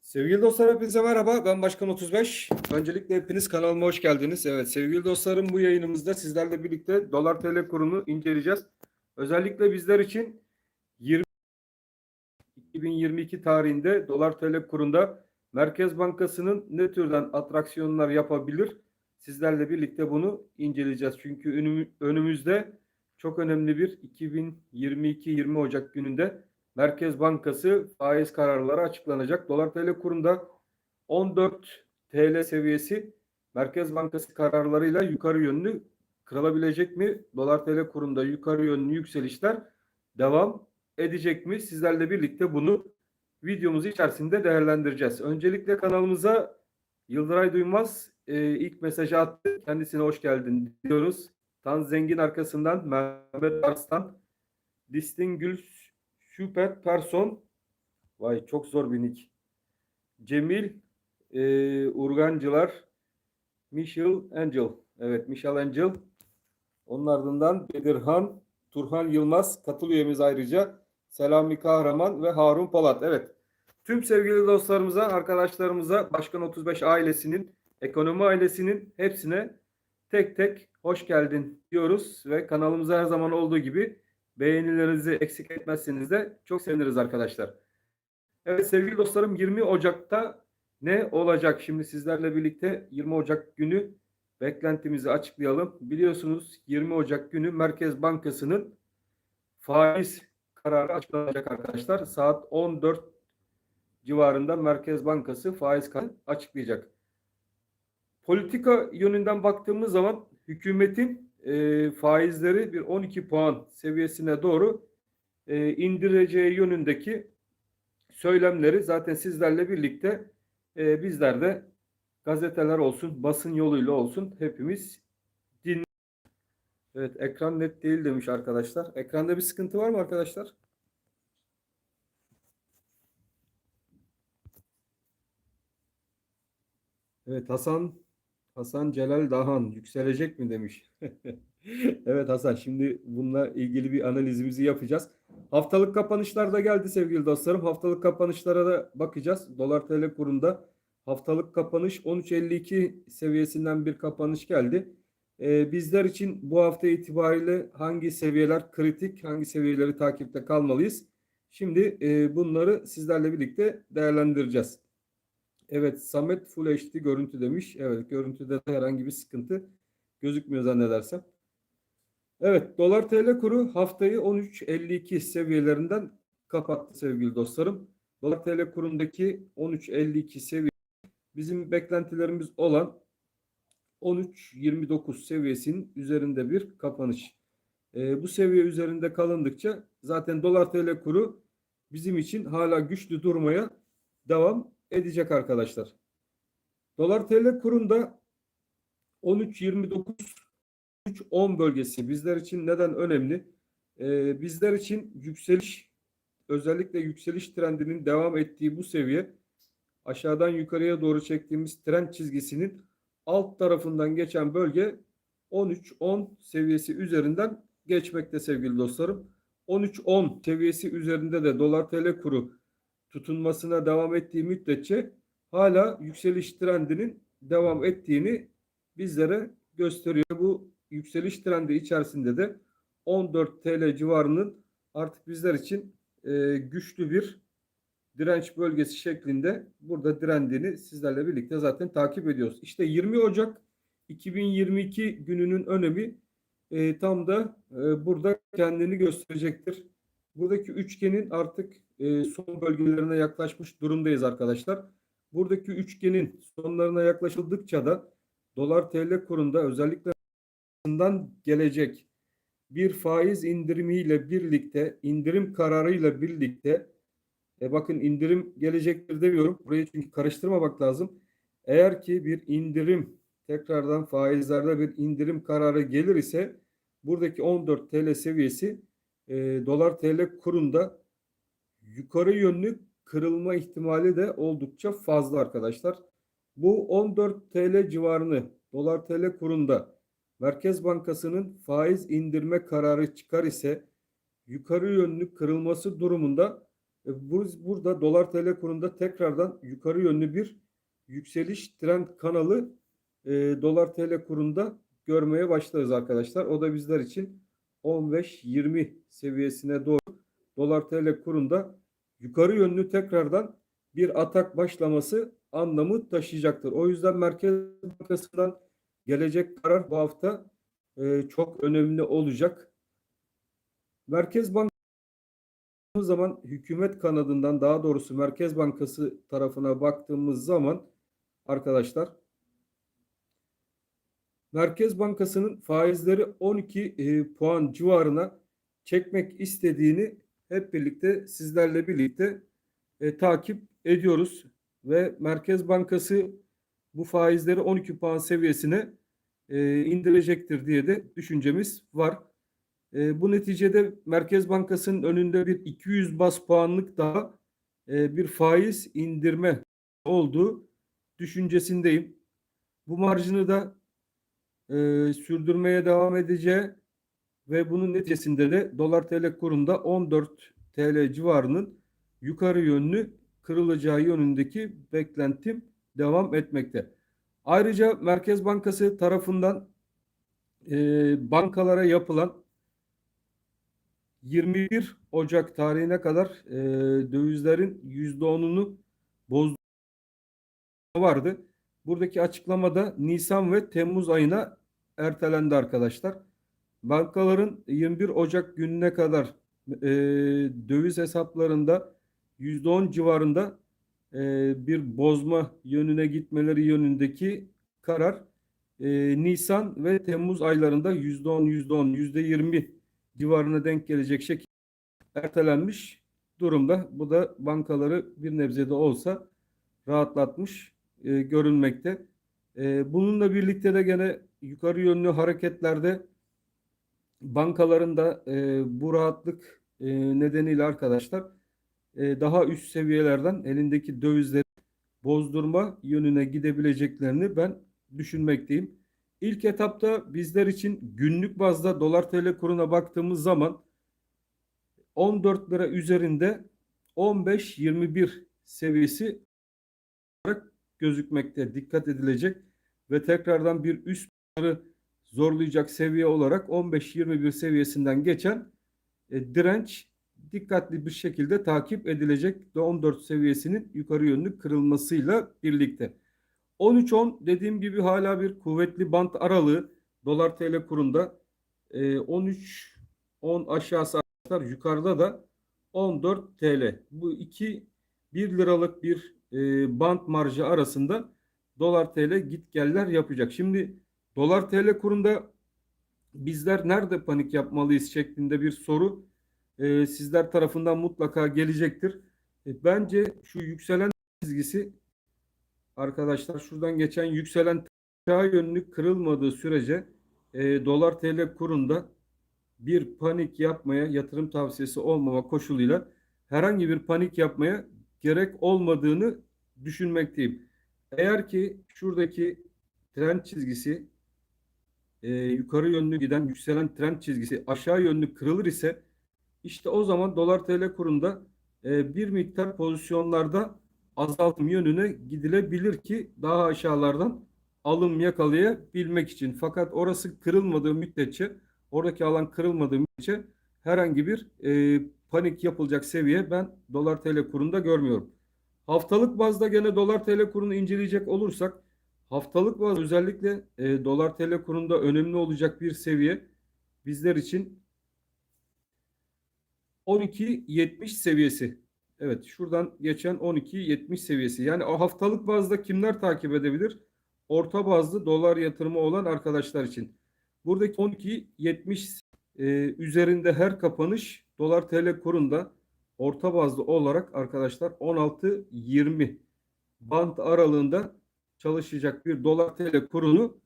Sevgili dostlar hepinize merhaba. Ben Başkan 35. Öncelikle hepiniz kanalıma hoş geldiniz. Evet sevgili dostlarım bu yayınımızda sizlerle birlikte dolar TL kurunu inceleyeceğiz. Özellikle bizler için 2022 tarihinde dolar TL kurunda Merkez Bankası'nın ne türden atraksiyonlar yapabilir? Sizlerle birlikte bunu inceleyeceğiz. Çünkü önümüzde çok önemli bir 2022-20 Ocak gününde Merkez Bankası faiz kararları açıklanacak. Dolar TL kurunda 14 TL seviyesi Merkez Bankası kararlarıyla yukarı yönlü kırılabilecek mi? Dolar TL kurunda yukarı yönlü yükselişler devam edecek mi? Sizlerle birlikte bunu videomuz içerisinde değerlendireceğiz. Öncelikle kanalımıza Yıldıray Duymaz ilk mesajı attı. Kendisine hoş geldin diyoruz. Tan Zengin arkasından Mehmet Arslan, Distingül Şüphet Person, vay çok zor bir nick. Cemil Urgancılar, Michel Angel. Evet Michel Angel. Onun ardından Bedirhan, Turhan Yılmaz katıl üyemiz ayrıca. Selami Kahraman ve Harun Polat. Evet. Tüm sevgili dostlarımıza, arkadaşlarımıza, Başkan 35 ailesinin, ekonomi ailesinin hepsine tek tek hoş geldin diyoruz ve kanalımıza her zaman olduğu gibi beğenilerinizi eksik etmezseniz de çok seviniriz arkadaşlar. Evet sevgili dostlarım 20 Ocak'ta ne olacak? Şimdi sizlerle birlikte 20 Ocak günü beklentimizi açıklayalım. Biliyorsunuz 20 Ocak günü Merkez Bankası'nın faiz kararı açıklanacak arkadaşlar. Saat 14 civarında Merkez Bankası faiz kararı açıklayacak. Politika yönünden baktığımız zaman hükümetin faizleri bir 12 puan seviyesine doğru indireceği yönündeki söylemleri zaten sizlerle birlikte bizler de gazeteler olsun, basın yoluyla olsun hepimiz dinliyoruz. Evet, ekran net değil demiş arkadaşlar. Ekranda bir sıkıntı var mı arkadaşlar? Evet, Hasan Celal Dahan yükselecek mi demiş. Evet Hasan, şimdi bununla ilgili bir analizimizi yapacağız. Haftalık kapanışlar da geldi sevgili dostlarım. Haftalık kapanışlara da bakacağız. Dolar TL kurunda haftalık kapanış 13.52 seviyesinden bir kapanış geldi. Bizler için bu hafta itibariyle hangi seviyeler kritik, hangi seviyeleri takipte kalmalıyız? Şimdi bunları sizlerle birlikte değerlendireceğiz. Evet, Samet Full HD görüntü demiş. Evet, görüntüde de herhangi bir sıkıntı gözükmüyor zannedersem. Evet, dolar TL kuru haftayı 13.52 seviyelerinden kapattı sevgili dostlarım. Dolar TL kurundaki 13.52 seviye bizim beklentilerimiz olan 13.29 seviyesinin üzerinde bir kapanış. Bu seviye üzerinde kalındıkça zaten dolar TL kuru bizim için hala güçlü durmaya devam edecek arkadaşlar. Dolar TL kurunda 13.29 13.10 bölgesi bizler için neden önemli? Bizler için yükseliş, özellikle yükseliş trendinin devam ettiği bu seviye aşağıdan yukarıya doğru çektiğimiz trend çizgisinin alt tarafından geçen bölge 13.10 seviyesi üzerinden geçmekte sevgili dostlarım. 13.10 seviyesi üzerinde de dolar TL kuru tutunmasına devam ettiği müddetçe hala yükseliş trendinin devam ettiğini bizlere gösteriyor. Bu yükseliş trendi içerisinde de 14 TL civarının artık bizler için güçlü bir direnç bölgesi şeklinde burada direndiğini sizlerle birlikte zaten takip ediyoruz. İşte 20 Ocak 2022 gününün önemi tam da burada kendini gösterecektir. Buradaki üçgenin artık son bölgelerine yaklaşmış durumdayız arkadaşlar. Buradaki üçgenin sonlarına yaklaşıldıkça da dolar TL kurunda özellikle gelecek bir faiz indirimiyle birlikte, indirim kararıyla birlikte bakın indirim gelecektir demiyorum. Burayı çünkü karıştırmamak lazım. Eğer ki bir indirim tekrardan faizlerde bir indirim kararı gelir ise buradaki 14 TL seviyesi dolar TL kurunda yukarı yönlü kırılma ihtimali de oldukça fazla arkadaşlar. Bu 14 TL civarını dolar TL kurunda Merkez Bankası'nın faiz indirme kararı çıkar ise yukarı yönlü kırılması durumunda Burada dolar TL kurunda tekrardan yukarı yönlü bir yükseliş trend kanalı dolar TL kurunda görmeye başlarız arkadaşlar. O da bizler için 15-20 seviyesine doğru dolar TL kurunda yukarı yönlü tekrardan bir atak başlaması anlamı taşıyacaktır. O yüzden Merkez Bankası'ndan gelecek karar bu hafta çok önemli olacak. Merkez Bankası zaman hükümet kanadından, daha doğrusu Merkez Bankası tarafına baktığımız zaman arkadaşlar, Merkez Bankası'nın faizleri 12 puan civarına çekmek istediğini hep birlikte sizlerle birlikte takip ediyoruz ve Merkez Bankası bu faizleri 12 puan seviyesine indirecektir diye de düşüncemiz var. Bu neticede Merkez Bankası'nın önünde bir 200 bas puanlık daha bir faiz indirme olduğu düşüncesindeyim. Bu marjını da sürdürmeye devam edeceği ve bunun neticesinde de dolar TL kurunda 14 TL civarının yukarı yönlü kırılacağı yönündeki beklentim devam etmekte. Ayrıca Merkez Bankası tarafından bankalara yapılan 21 Ocak tarihine kadar dövizlerin %10'unu bozduğu vardı. Buradaki açıklamada Nisan ve Temmuz ayına ertelendi arkadaşlar. Bankaların 21 Ocak gününe kadar döviz hesaplarında %10 civarında bir bozma yönüne gitmeleri yönündeki karar Nisan ve Temmuz aylarında %10, %10, %20 civarına denk gelecek şekilde ertelenmiş durumda. Bu da bankaları bir nebze de olsa rahatlatmış görünmekte. Bununla birlikte de gene yukarı yönlü hareketlerde bankaların da bu rahatlık nedeniyle arkadaşlar daha üst seviyelerden elindeki dövizleri bozdurma yönüne gidebileceklerini ben düşünmekteyim. İlk etapta bizler için günlük bazda dolar TL kuruna baktığımız zaman 14 lira üzerinde 15-21 seviyesi olarak gözükmekte. Dikkat edilecek ve tekrardan bir üst zorlayacak seviye olarak 15-21 seviyesinden geçen direnç dikkatli bir şekilde takip edilecek ve 14 seviyesinin yukarı yönlü kırılmasıyla birlikte. 13-10 dediğim gibi hala bir kuvvetli bant aralığı dolar TL kurunda 13-10 aşağısı yukarıda da 14 TL. Bu iki 1 liralık bir bant marjı arasında dolar TL gitgeller yapacak. Şimdi dolar TL kurunda bizler nerede panik yapmalıyız şeklinde bir soru sizler tarafından mutlaka gelecektir. Bence şu yükselen çizgisi arkadaşlar, şuradan geçen yükselen aşağı yönlü kırılmadığı sürece dolar TL kurunda bir panik yapmaya, yatırım tavsiyesi olmama koşuluyla herhangi bir panik yapmaya gerek olmadığını düşünmekteyim. Eğer ki şuradaki trend çizgisi yukarı yönlü giden yükselen trend çizgisi aşağı yönlü kırılır ise işte o zaman dolar TL kurunda bir miktar pozisyonlarda azaltım yönüne gidilebilir ki daha aşağılardan alım yakalayabilmek için. Fakat orası kırılmadığı müddetçe, oradaki alan kırılmadığı müddetçe herhangi bir panik yapılacak seviye ben dolar TL kurunda görmüyorum. Haftalık bazda gene dolar TL kurunu inceleyecek olursak haftalık bazda özellikle dolar TL kurunda önemli olacak bir seviye bizler için 12.70 seviyesi. Evet, şuradan geçen 12.70 seviyesi. Yani o haftalık bazda kimler takip edebilir? Orta bazlı dolar yatırımı olan arkadaşlar için. Buradaki 12.70 üzerinde her kapanış dolar TL kurunda orta bazlı olarak arkadaşlar 16.20 band aralığında çalışacak bir dolar TL kurunu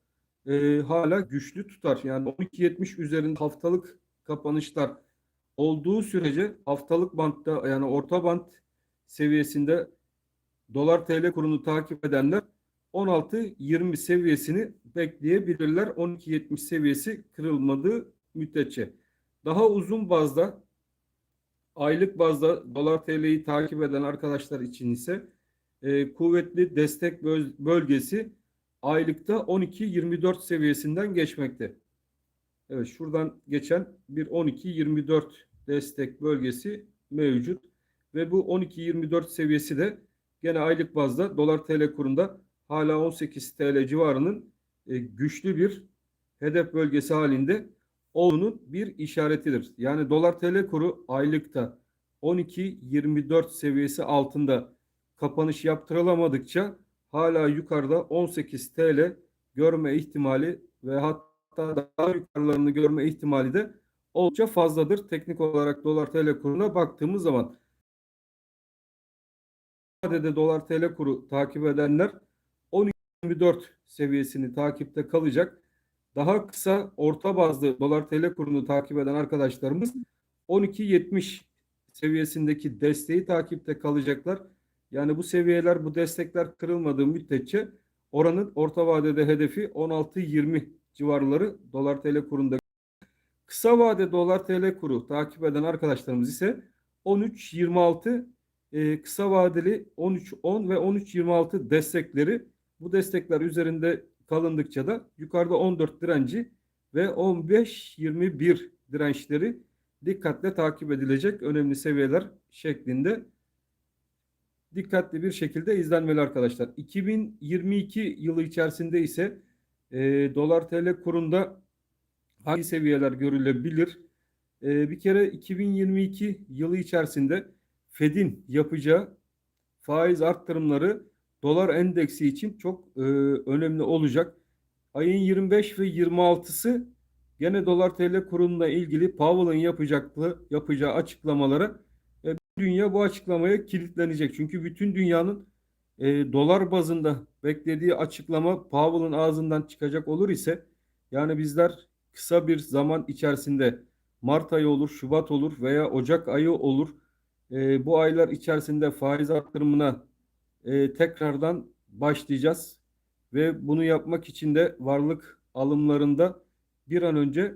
hala güçlü tutar. Yani 12.70 üzerinde haftalık kapanışlar olduğu sürece haftalık bantta, yani orta bant seviyesinde dolar TL kurunu takip edenler 16-20 seviyesini bekleyebilirler. 12-70 seviyesi kırılmadığı müddetçe. Daha uzun bazda Aylık bazda dolar TL'yi takip eden arkadaşlar için ise kuvvetli destek bölgesi aylıkta 12-24 seviyesinden geçmekte. Evet, şuradan geçen bir 12-24 destek bölgesi mevcut ve bu 12-24 seviyesi de gene aylık bazda dolar TL kurunda hala 18 TL civarının güçlü bir hedef bölgesi halinde olduğunun bir işaretidir. Yani dolar TL kuru aylıkta 12-24 seviyesi altında kapanış yaptırılamadıkça hala yukarıda 18 TL görme ihtimali ve hatta daha yukarılarını görme ihtimali de oldukça fazladır. Teknik olarak dolar TL kuruna baktığımız zaman vadede dolar TL kuru takip edenler 12.24 seviyesini takipte kalacak. Daha kısa orta bazlı dolar TL kurunu takip eden arkadaşlarımız 12.70 seviyesindeki desteği takipte kalacaklar. Yani bu seviyeler, bu destekler kırılmadığı müddetçe oranın orta vadede hedefi 16.20 civarları dolar TL kurunda. Kısa vade dolar TL kuru takip eden arkadaşlarımız ise 13.26 kısa vadeli 13.10 ve 13.26 destekleri, bu destekler üzerinde kalındıkça da yukarıda 14 direnci ve 15.21 dirençleri dikkatle takip edilecek önemli seviyeler şeklinde dikkatli bir şekilde izlenmeli arkadaşlar. 2022 yılı içerisinde ise dolar TL kurunda hangi seviyeler görülebilir? Bir kere 2022 yılı içerisinde Fed'in yapacağı faiz arttırımları dolar endeksi için çok önemli olacak. Ayın 25 ve 26'sı gene dolar TL kurununla ilgili Powell'ın yapacağı açıklamalara dünya bu açıklamaya kilitlenecek. Çünkü bütün dünyanın dolar bazında beklediği açıklama Powell'ın ağzından çıkacak olur ise, yani bizler kısa bir zaman içerisinde Mart ayı olur, Şubat olur veya Ocak ayı olur, bu aylar içerisinde faiz arttırımına tekrardan başlayacağız ve bunu yapmak için de varlık alımlarında bir an önce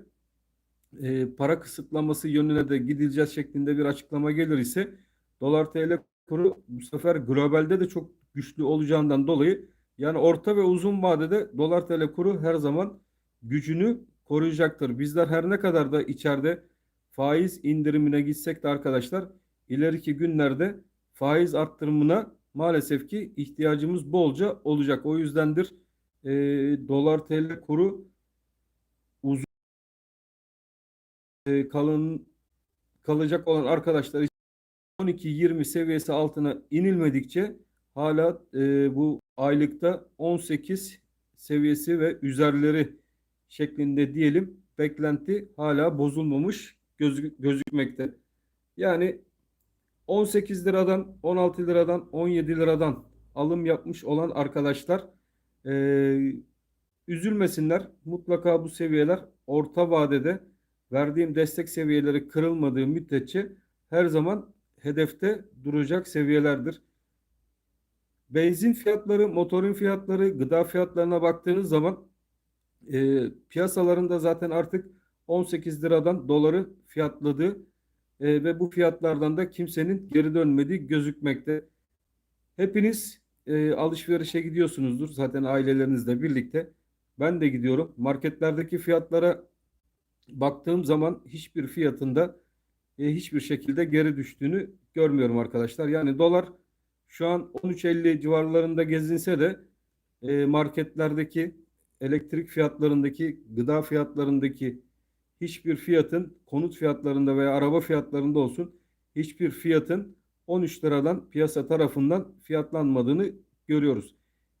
para kısıtlaması yönüne de gidileceğiz şeklinde bir açıklama gelir ise dolar TL kuru bu sefer globalde de çok güçlü olacağından dolayı, yani orta ve uzun vadede dolar TL kuru her zaman gücünü koruyacaktır. Bizler her ne kadar da içeride faiz indirimine gitsek de arkadaşlar, ileriki günlerde faiz arttırımına maalesef ki ihtiyacımız bolca olacak. O yüzdendir dolar TL kuru uzun kalacak olan arkadaşlar için 12-20 seviyesi altına inilmedikçe hala bu aylıkta 18 seviyesi ve üzerleri şeklinde diyelim, beklenti hala bozulmamış gözükmekte. Yani 18 liradan, 16 liradan, 17 liradan alım yapmış olan arkadaşlar e, üzülmesinler. Mutlaka bu seviyeler orta vadede verdiğim destek seviyeleri kırılmadığı müddetçe her zaman hedefte duracak seviyelerdir. Benzin fiyatları, motorun fiyatları, gıda fiyatlarına baktığınız zaman piyasalarında zaten artık 18 liradan doları fiyatladığı ve bu fiyatlardan da kimsenin geri dönmediği gözükmekte. Hepiniz alışverişe gidiyorsunuzdur zaten ailelerinizle birlikte. Ben de gidiyorum. Marketlerdeki fiyatlara baktığım zaman hiçbir fiyatında hiçbir şekilde geri düştüğünü görmüyorum arkadaşlar. Yani dolar şu an 13.50 civarlarında gezinse de marketlerdeki elektrik fiyatlarındaki, gıda fiyatlarındaki hiçbir fiyatın, konut fiyatlarında veya araba fiyatlarında olsun, hiçbir fiyatın 13 liradan piyasa tarafından fiyatlanmadığını görüyoruz.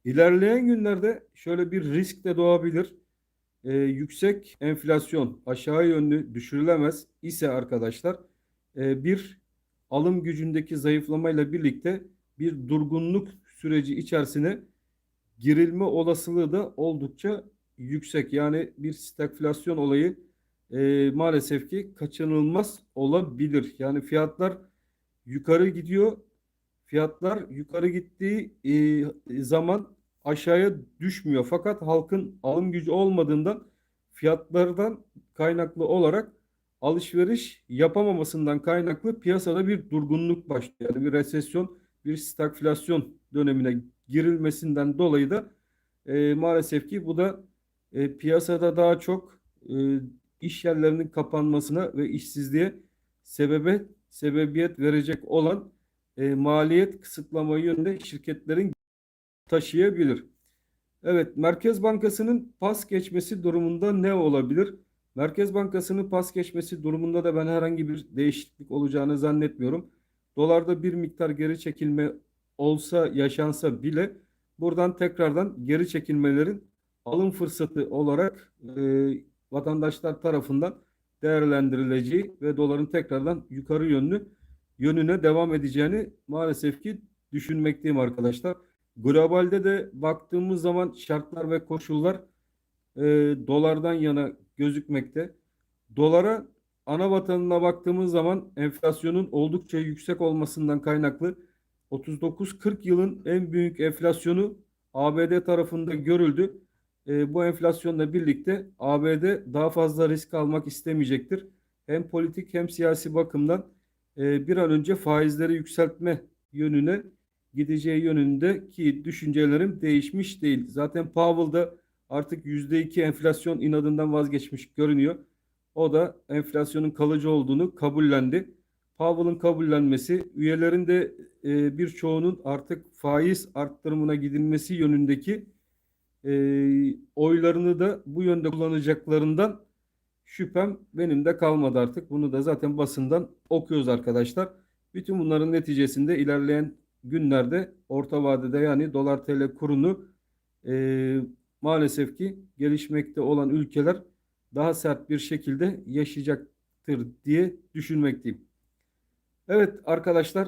İlerleyen günlerde şöyle bir risk de doğabilir. Yüksek enflasyon aşağı yönlü düşürülemez ise arkadaşlar, bir alım gücündeki zayıflamayla birlikte bir durgunluk süreci içerisine girilme olasılığı da oldukça yüksek. Yani bir stagflasyon olayı maalesef ki kaçınılmaz olabilir. Yani fiyatlar yukarı gidiyor. Fiyatlar yukarı gittiği zaman aşağıya düşmüyor. Fakat halkın alım gücü olmadığından fiyatlardan kaynaklı olarak alışveriş yapamamasından kaynaklı piyasada bir durgunluk başlıyor. Yani bir resesyon, bir stagflasyon dönemine girilmesinden dolayı da maalesef ki bu da piyasada daha çok iş yerlerinin kapanmasına ve işsizliğe sebebiyet verecek olan maliyet kısıtlama yönünde şirketlerin taşıyabilir. Evet, Merkez Bankası'nın pas geçmesi durumunda ne olabilir? Merkez Bankası'nın pas geçmesi durumunda da ben herhangi bir değişiklik olacağını zannetmiyorum. Dolarda bir miktar geri çekilme olsa, yaşansa bile buradan tekrardan geri çekilmelerin alım fırsatı olarak vatandaşlar tarafından değerlendirileceği ve doların tekrardan yukarı yönüne devam edeceğini maalesef ki düşünmekteyim arkadaşlar. Globalde de baktığımız zaman şartlar ve koşullar e, dolardan yana gözükmekte. Dolara ana vatanına baktığımız zaman enflasyonun oldukça yüksek olmasından kaynaklı 39-40 yılın en büyük enflasyonu ABD tarafında görüldü. Bu enflasyonla birlikte ABD daha fazla risk almak istemeyecektir. Hem politik hem siyasi bakımdan bir an önce faizleri yükseltme yönüne gideceği yönündeki düşüncelerim değişmiş değil. Zaten Powell da artık %2 enflasyon inadından vazgeçmiş görünüyor. O da enflasyonun kalıcı olduğunu kabullendi. Powell'ın kabullenmesi, üyelerin de birçoğunun artık faiz arttırımına gidilmesi yönündeki oylarını da bu yönde kullanacaklarından şüphem benim de kalmadı artık. Bunu da zaten basından okuyoruz arkadaşlar. Bütün bunların neticesinde ilerleyen günlerde orta vadede yani dolar TL kurunu e, maalesef ki gelişmekte olan ülkeler daha sert bir şekilde yaşayacaktır diye düşünmekteyim. Evet arkadaşlar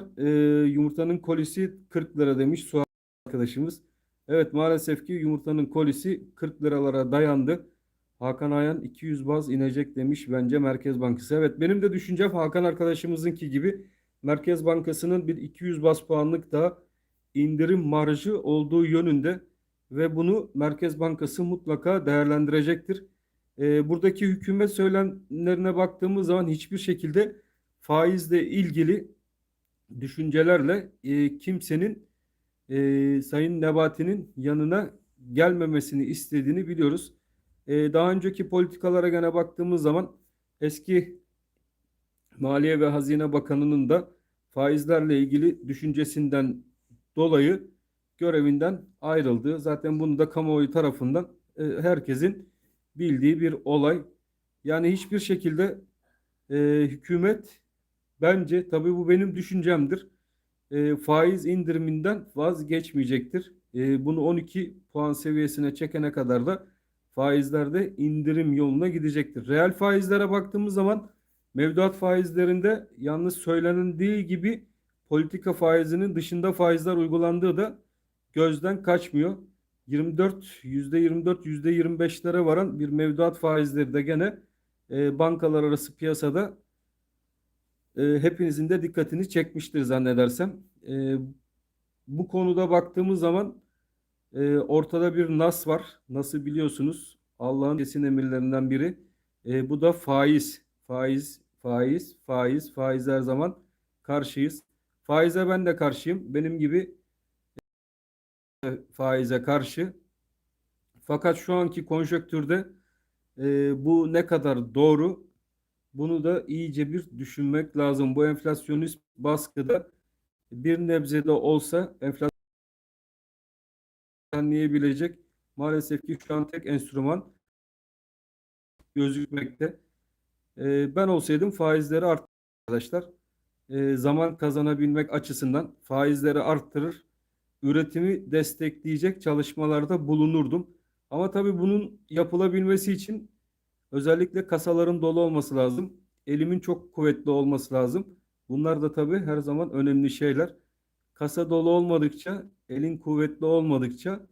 yumurtanın kolisi 40 lira demiş Suat arkadaşımız. Evet maalesef ki yumurtanın kolisi 40 liralara dayandı. Hakan Ayan 200 baz inecek demiş bence Merkez Bankası. Evet benim de düşüncem Hakan arkadaşımızınki gibi Merkez Bankası'nın bir 200 baz puanlık da indirim marjı olduğu yönünde ve bunu Merkez Bankası mutlaka değerlendirecektir. Buradaki hükümet söylemlerine baktığımız zaman hiçbir şekilde faizle ilgili düşüncelerle kimsenin Sayın Nebati'nin yanına gelmemesini istediğini biliyoruz. Daha önceki politikalara gene baktığımız zaman eski Maliye ve Hazine Bakanı'nın da faizlerle ilgili düşüncesinden dolayı görevinden ayrıldığı, zaten bunu da kamuoyu tarafından herkesin bildiği bir olay. Yani hiçbir şekilde hükümet bence tabii bu benim düşüncemdir. Faiz indiriminden vazgeçmeyecektir. Bunu 12 puan seviyesine çekene kadar da faizlerde indirim yoluna gidecektir. Reel faizlere baktığımız zaman mevduat faizlerinde yalnız söylenildiği gibi politika faizinin dışında faizler uygulandığı da gözden kaçmıyor. 24, %24, %25'lere varan bir mevduat faizleri de gene bankalar arası piyasada hepinizin de dikkatini çekmiştir zannedersem. Bu konuda baktığımız zaman ortada bir nas var. Nasıl biliyorsunuz? Allah'ın kesin emirlerinden biri. Bu da faiz. Faiz, faiz, faiz, faiz her zaman karşıyız. Faize ben de karşıyım. Benim gibi faize karşı. Fakat şu anki konjonktürde bu ne kadar doğru? Bunu da iyice bir düşünmek lazım. Bu enflasyonist baskıda bir nebze de olsa enflasyon maalesef ki şu an tek enstrüman gözükmekte. Ben olsaydım faizleri arttırır arkadaşlar. Zaman kazanabilmek açısından faizleri arttırır, üretimi destekleyecek çalışmalarda bulunurdum. Ama tabii bunun yapılabilmesi için özellikle kasaların dolu olması lazım. Elimin çok kuvvetli olması lazım. Bunlar da tabii her zaman önemli şeyler. Kasa dolu olmadıkça, elin kuvvetli olmadıkça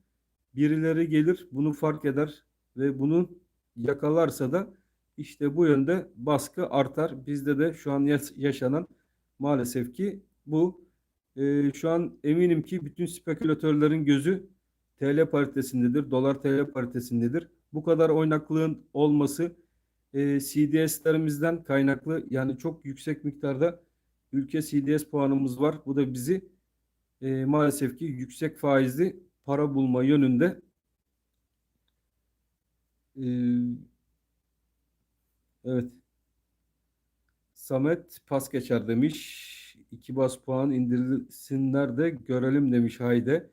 birileri gelir, bunu fark eder ve bunu yakalarsa da işte bu yönde baskı artar. Bizde de şu an yaşanan maalesef ki bu. Şu an eminim ki bütün spekülatörlerin gözü TL paritesindedir, dolar TL paritesindedir. Bu kadar oynaklığın olması CDS'lerimizden kaynaklı, yani çok yüksek miktarda ülke CDS puanımız var. Bu da bizi maalesef ki yüksek faizli para bulma yönünde e, evet, Samet pas geçer demiş. 2 bas puan indirsinler de görelim demiş Hayde.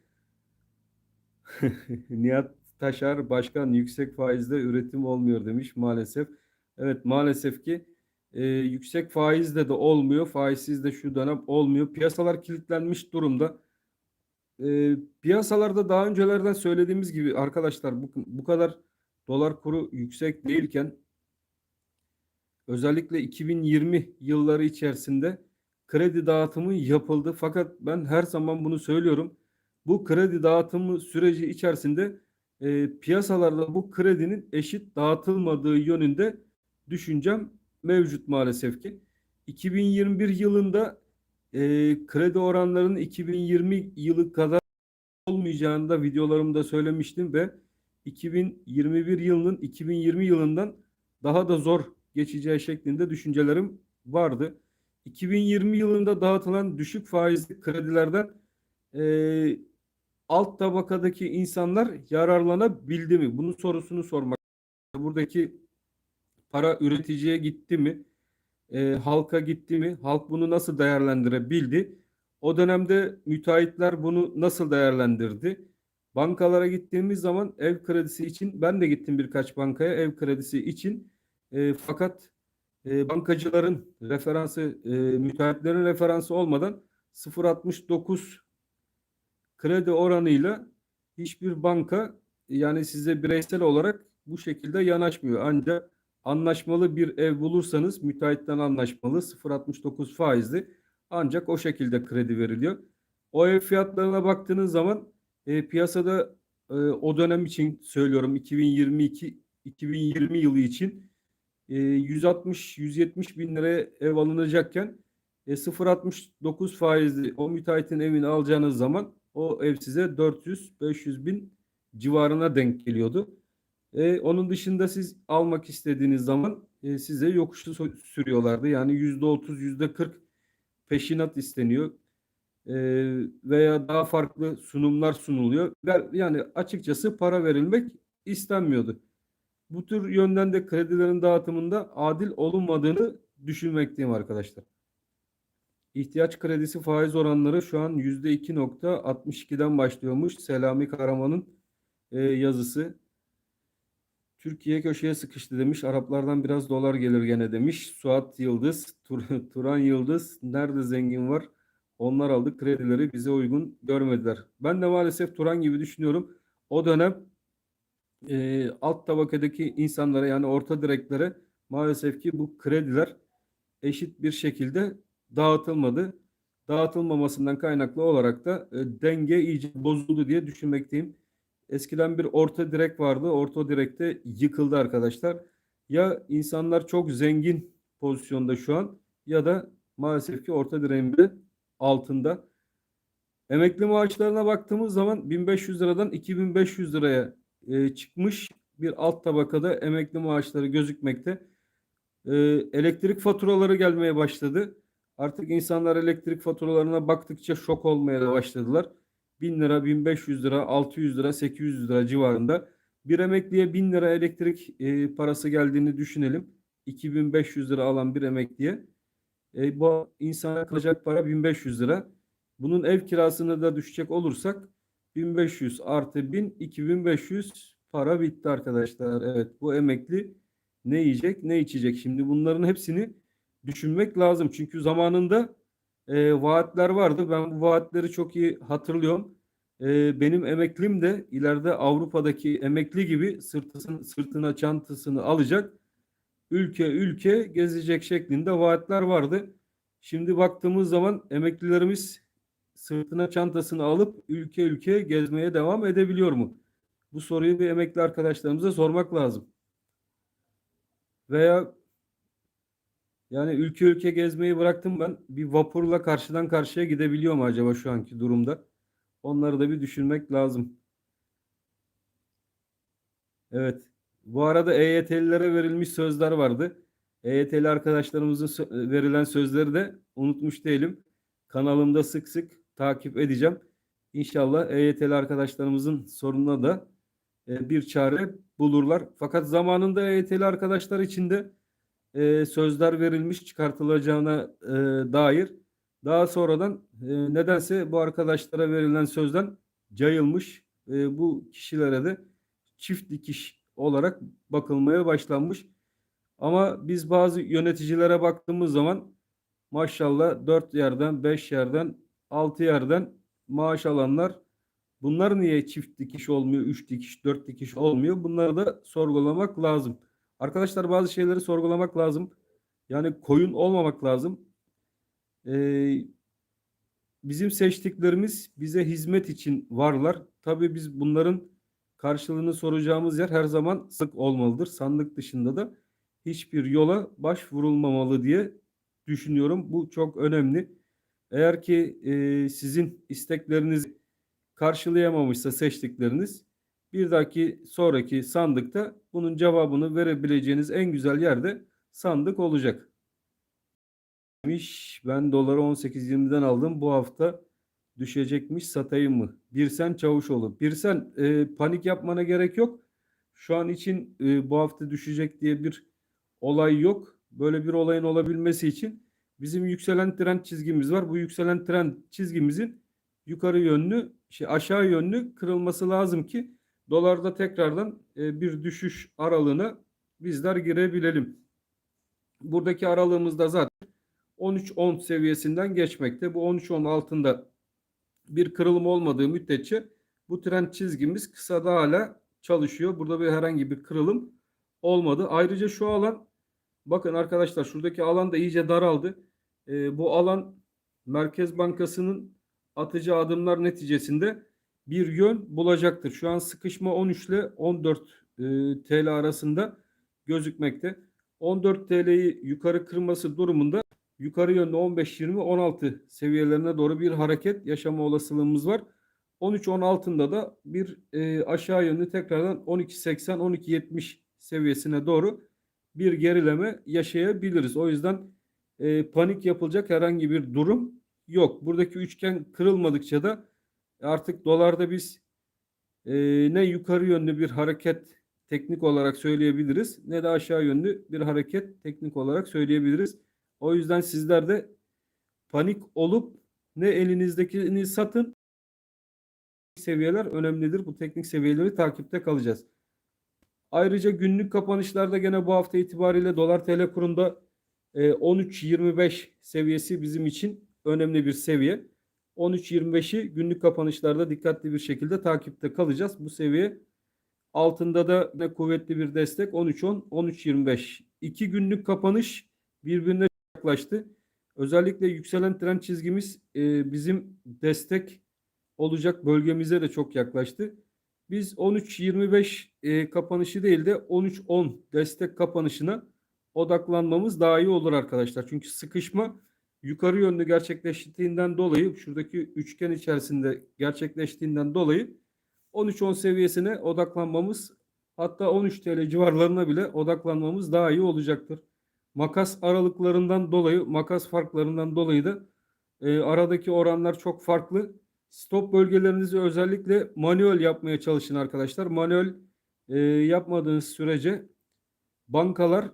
Nihat Taşar Başkan, yüksek faizde üretim olmuyor demiş maalesef. Evet, maalesef ki yüksek faizle de olmuyor. Faizsiz de şu dönem olmuyor. Piyasalar kilitlenmiş durumda. Piyasalarda daha öncelerden söylediğimiz gibi arkadaşlar, bu kadar dolar kuru yüksek değilken, özellikle 2020 yılları içerisinde kredi dağıtımı yapıldı. Fakat ben her zaman bunu söylüyorum. Bu kredi dağıtımı süreci içerisinde piyasalarda bu kredinin eşit dağıtılmadığı yönünde düşüncem mevcut maalesef ki. 2021 yılında kredi oranlarının 2020 yılı kadar olmayacağını da videolarımda söylemiştim ve 2021 yılının 2020 yılından daha da zor geçeceği şeklinde düşüncelerim vardı. 2020 yılında dağıtılan düşük faizli kredilerden e, alt tabakadaki insanlar yararlanabildi mi? Bunun sorusunu sormak. Buradaki para üreticiye gitti mi? Halka gitti mi? Halk bunu nasıl değerlendirebildi? O dönemde müteahhitler bunu nasıl değerlendirdi? Bankalara gittiğimiz zaman ev kredisi için, ben de gittim birkaç bankaya ev kredisi için. Fakat bankacıların referansı, müteahhitlerin referansı olmadan 0,69 kredi oranıyla hiçbir banka, yani size bireysel olarak bu şekilde yanaşmıyor. Ancak anlaşmalı bir ev bulursanız, müteahhitten anlaşmalı 0,69 faizli, ancak o şekilde kredi veriliyor. O ev fiyatlarına baktığınız zaman piyasada o dönem için söylüyorum, 2022-2020 yılı için 160-170 bin liraya ev alınacakken 0,69 faizli o müteahhitin evini alacağınız zaman o ev size 400-500 bin civarına denk geliyordu. Onun dışında siz almak istediğiniz zaman size yokuşlu sürüyorlardı. Yani %30, %40 peşinat isteniyor. E, Veya daha farklı sunumlar sunuluyor. Yani açıkçası para verilmek istenmiyordu. Bu tür yönden de kredilerin dağıtımında adil olunmadığını düşünmekteyim arkadaşlar. İhtiyaç kredisi faiz oranları şu an %2,62'den başlıyormuş. Selami Karaman'ın yazısı. Türkiye köşeye sıkıştı demiş. Araplardan biraz dolar gelir gene demiş. Suat Yıldız, Turan Yıldız. Nerede zengin var? Onlar aldı kredileri, bize uygun görmediler. Ben de maalesef Turan gibi düşünüyorum. O dönem alt tabakadaki insanlara, yani orta direklere maalesef ki bu krediler eşit bir şekilde dağıtılmadı. Dağıtılmamasından kaynaklı olarak da denge iyice bozuldu diye düşünmekteyim. Eskiden bir orta direk vardı. Orta direk de yıkıldı arkadaşlar. Ya insanlar çok zengin pozisyonda şu an, ya da maalesef ki orta direğin bile altında. Emekli maaşlarına baktığımız zaman 1500 liradan 2500 liraya çıkmış bir alt tabakada emekli maaşları gözükmekte. E, Elektrik faturaları gelmeye başladı. Artık insanlar elektrik faturalarına baktıkça şok olmaya da başladılar. 1000 lira, 1500 lira, 600 lira, 800 lira civarında. Bir emekliye 1000 lira elektrik parası geldiğini düşünelim. 2500 lira alan bir emekliye. Bu insana kalacak para 1500 lira. Bunun ev kirasını da düşecek olursak 1500 artı 1000, 2500 para bitti arkadaşlar. Evet, bu emekli ne yiyecek, ne içecek? Şimdi bunların hepsini düşünmek lazım. Çünkü zamanında vaatler vardı. Ben bu vaatleri çok iyi hatırlıyorum. Benim emeklim de ileride Avrupa'daki emekli gibi sırtına çantasını alacak, ülke ülke gezecek şeklinde vaatler vardı. Şimdi baktığımız zaman emeklilerimiz sırtına çantasını alıp ülke ülke gezmeye devam edebiliyor mu? Bu soruyu bir emekli arkadaşlarımıza sormak lazım. Veya yani ülke ülke gezmeyi bıraktım ben. Bir vapurla karşıdan karşıya gidebiliyor mu acaba şu anki durumda? Onları da bir düşünmek lazım. Evet. Bu arada EYT'lilere verilmiş sözler vardı. EYT'li arkadaşlarımızın verilen sözleri de unutmuş değilim. Kanalımda sık sık takip edeceğim. İnşallah EYT'li arkadaşlarımızın sorununa da bir çare bulurlar. Fakat zamanında EYT'li arkadaşlar için de sözler verilmiş çıkartılacağına dair. Daha sonradan nedense bu arkadaşlara verilen sözden cayılmış. Bu kişilere de çift dikiş olarak bakılmaya başlanmış. Ama biz bazı yöneticilere baktığımız zaman maşallah 4 yerden, 5 yerden, 6 yerden maaş alanlar, bunlar niye çift dikiş olmuyor, 3 dikiş, 4 dikiş olmuyor? Bunları da sorgulamak lazım. Arkadaşlar bazı şeyleri sorgulamak lazım. Yani koyun olmamak lazım. Ee, Bizim seçtiklerimiz bize hizmet için varlar. Tabii biz bunların karşılığını soracağımız yer her zaman sık olmalıdır. Sandık dışında da hiçbir yola başvurulmamalı diye düşünüyorum. Bu çok önemli. Eğer ki sizin isteklerinizi karşılayamamışsa seçtikleriniz, bir dahaki sonraki sandıkta bunun cevabını verebileceğiniz en güzel yerde sandık olacak. Ben doları 18.20'den aldım. Bu hafta düşecekmiş, satayım mı? Birsen Çavuşoğlu. Birsen, panik yapmana gerek yok. Şu an için bu hafta düşecek diye bir olay yok. Böyle bir olayın olabilmesi için bizim yükselen trend çizgimiz var. Bu yükselen trend çizgimizin yukarı yönlü, aşağı yönlü kırılması lazım ki dolarda tekrardan bir düşüş aralığına bizler girebilelim. Buradaki aralığımızda zaten 13.10 seviyesinden geçmekte. Bu 13.10 altında bir kırılım olmadığı müddetçe bu trend çizgimiz kısada hala çalışıyor. Burada bir herhangi bir kırılım olmadı. Ayrıca şu alan, bakın arkadaşlar, şuradaki alan da iyice daraldı. Bu alan Merkez Bankası'nın atacağı adımlar neticesinde bir yön bulacaktır. Şu an sıkışma 13 ile 14 TL arasında gözükmekte. 14 TL'yi yukarı kırması durumunda yukarı yönde 15, 20, 16 seviyelerine doğru bir hareket yaşama olasılığımız var. 13-10 altında da bir aşağı yönlü tekrardan 12.80, 12.70 seviyesine doğru bir gerileme yaşayabiliriz. O yüzden panik yapılacak herhangi bir durum yok. Buradaki üçgen kırılmadıkça da artık dolarda biz ne yukarı yönlü bir hareket teknik olarak söyleyebiliriz, ne de aşağı yönlü bir hareket teknik olarak söyleyebiliriz. O yüzden sizler de panik olup ne elinizdekini satın. Seviyeler önemlidir. Bu teknik seviyeleri takipte kalacağız. Ayrıca günlük kapanışlarda gene bu hafta itibariyle dolar TL kurunda 13.25 seviyesi bizim için önemli bir seviye. 13.25'i günlük kapanışlarda dikkatli bir şekilde takipte kalacağız. Bu seviye altında da ne kuvvetli bir destek 13.10, 13.25. İki günlük kapanış birbirine yaklaştı. Özellikle yükselen trend çizgimiz bizim destek olacak bölgemize de çok yaklaştı. Biz 13.25 kapanışı değil de 13.10 destek kapanışına odaklanmamız daha iyi olur arkadaşlar. Çünkü sıkışma yukarı yönlü gerçekleştiğinden dolayı, şuradaki üçgen içerisinde gerçekleştiğinden dolayı 13.10 seviyesine odaklanmamız, hatta 13 TL civarlarına bile odaklanmamız daha iyi olacaktır. Makas aralıklarından dolayı, makas farklarından dolayı da aradaki oranlar çok farklı. Stop bölgelerinizi özellikle manuel yapmaya çalışın arkadaşlar. Manuel yapmadığınız sürece bankalar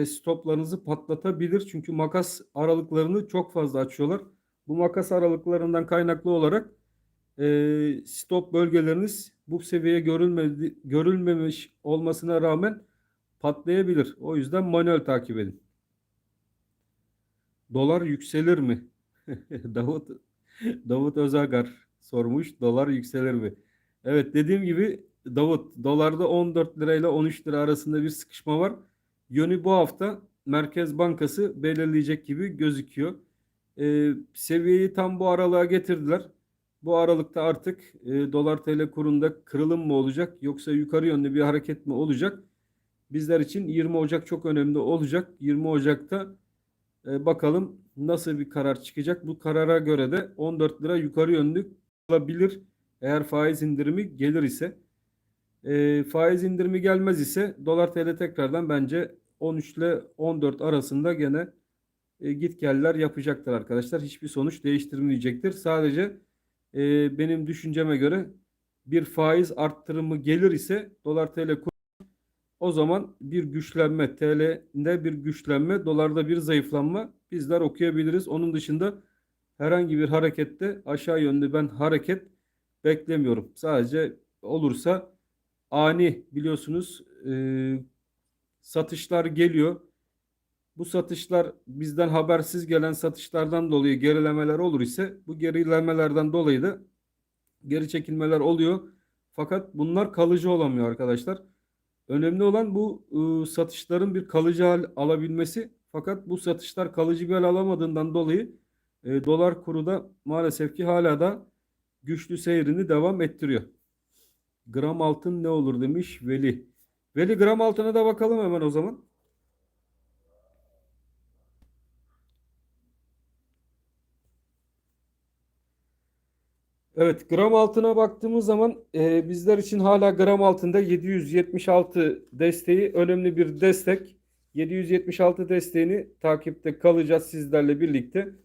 stoplarınızı patlatabilir. Çünkü makas aralıklarını çok fazla açıyorlar. Bu makas aralıklarından kaynaklı olarak stop bölgeleriniz bu seviyeye görülmemiş olmasına rağmen patlayabilir. O yüzden manuel takip edin. Dolar yükselir mi? Davut Davut Özagar sormuş. Dolar yükselir mi? Evet, dediğim gibi Davut, dolarda 14 lirayla 13 lira arasında bir sıkışma var. Yönü bu hafta Merkez Bankası belirleyecek gibi gözüküyor. Seviyeyi tam bu aralığa getirdiler. Bu aralıkta artık dolar TL kurunda kırılım mı olacak yoksa yukarı yönlü bir hareket mi olacak? Bizler için 20 Ocak çok önemli olacak. 20 Ocak'ta bakalım nasıl bir karar çıkacak. Bu karara göre de 14 lira yukarı yönlü olabilir eğer faiz indirimi gelir ise. Faiz indirimi gelmez ise dolar TL tekrardan bence 13 ile 14 arasında gene git geller yapacaktır arkadaşlar. Hiçbir sonuç değiştirmeyecektir. Sadece benim düşünceme göre bir faiz arttırımı gelir ise dolar TL o zaman bir güçlenme, TL'de bir güçlenme, dolarda bir zayıflanma bizler okuyabiliriz. Onun dışında herhangi bir harekette aşağı yönlü ben hareket beklemiyorum. Sadece olursa ani biliyorsunuz satışlar geliyor. Bu satışlar bizden habersiz gelen satışlardan dolayı gerilemeler olur ise bu gerilemelerden dolayı da geri çekilmeler oluyor. Fakat bunlar kalıcı olamıyor arkadaşlar. Önemli olan bu satışların bir kalıcı hal alabilmesi. Fakat bu satışlar kalıcı bir hal alamadığından dolayı dolar kuru da maalesef ki hala da güçlü seyrini devam ettiriyor. Gram altın ne olur demiş Veli. Veli gram altına da bakalım hemen o zaman. Evet, gram altına baktığımız zaman bizler için hala gram altında 776 desteği önemli bir destek. 776 desteğini takipte kalacağız sizlerle birlikte.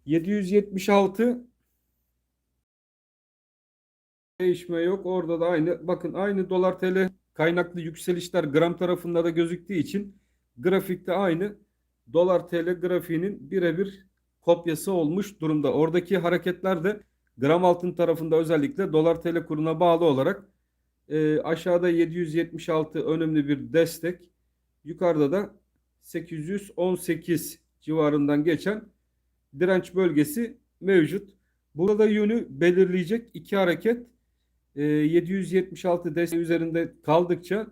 776 değişme yok. Orada da aynı. Bakın aynı dolar TL kaynaklı yükselişler gram tarafında da gözüktüğü için grafikte aynı. Dolar TL grafiğinin birebir kopyası olmuş durumda. Oradaki hareketler de gram altın tarafında özellikle dolar TL kuruna bağlı olarak aşağıda 776 önemli bir destek. Yukarıda da 818 civarından geçen direnç bölgesi mevcut. Burada yönü belirleyecek iki hareket 776 desteği üzerinde kaldıkça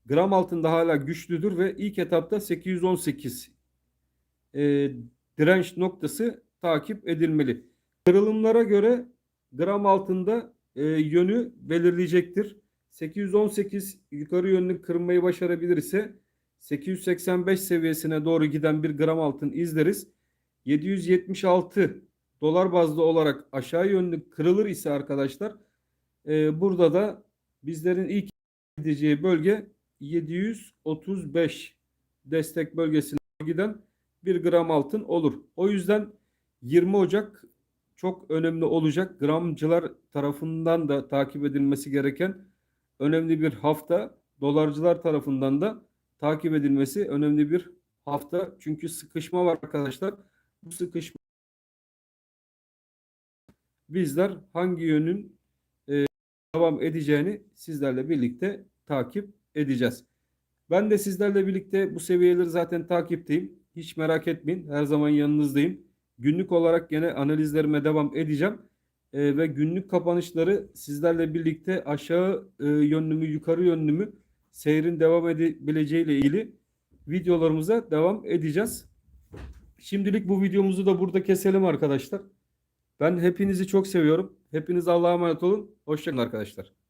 gram altında hala güçlüdür ve ilk etapta 818 e, direnç noktası takip edilmeli. Kırılımlara göre gram altında yönü belirleyecektir. 818 yukarı yönlü kırmayı başarabilir ise 885 seviyesine doğru giden bir gram altın izleriz. 776 dolar bazlı olarak aşağı yönlü kırılır ise arkadaşlar burada da bizlerin ilk gideceği bölge 735 destek bölgesine giden bir gram altın olur. O yüzden 20 Ocak çok önemli olacak. Gramcılar tarafından da takip edilmesi gereken önemli bir hafta. Dolarcılar tarafından da takip edilmesi önemli bir hafta. Çünkü sıkışma var arkadaşlar. Bu sıkışma bizler hangi yönün devam edeceğini sizlerle birlikte takip edeceğiz. Ben de sizlerle birlikte bu seviyeleri zaten takipteyim. Hiç merak etmeyin. Her zaman yanınızdayım. Günlük olarak gene analizlerime devam edeceğim. Ve günlük kapanışları sizlerle birlikte aşağı yönlü mü yukarı yönlü mü seyrin devam edebileceği ile ilgili videolarımıza devam edeceğiz. Şimdilik bu videomuzu da burada keselim arkadaşlar. Ben hepinizi çok seviyorum. Hepiniz Allah'a emanet olun. Hoşçakalın arkadaşlar.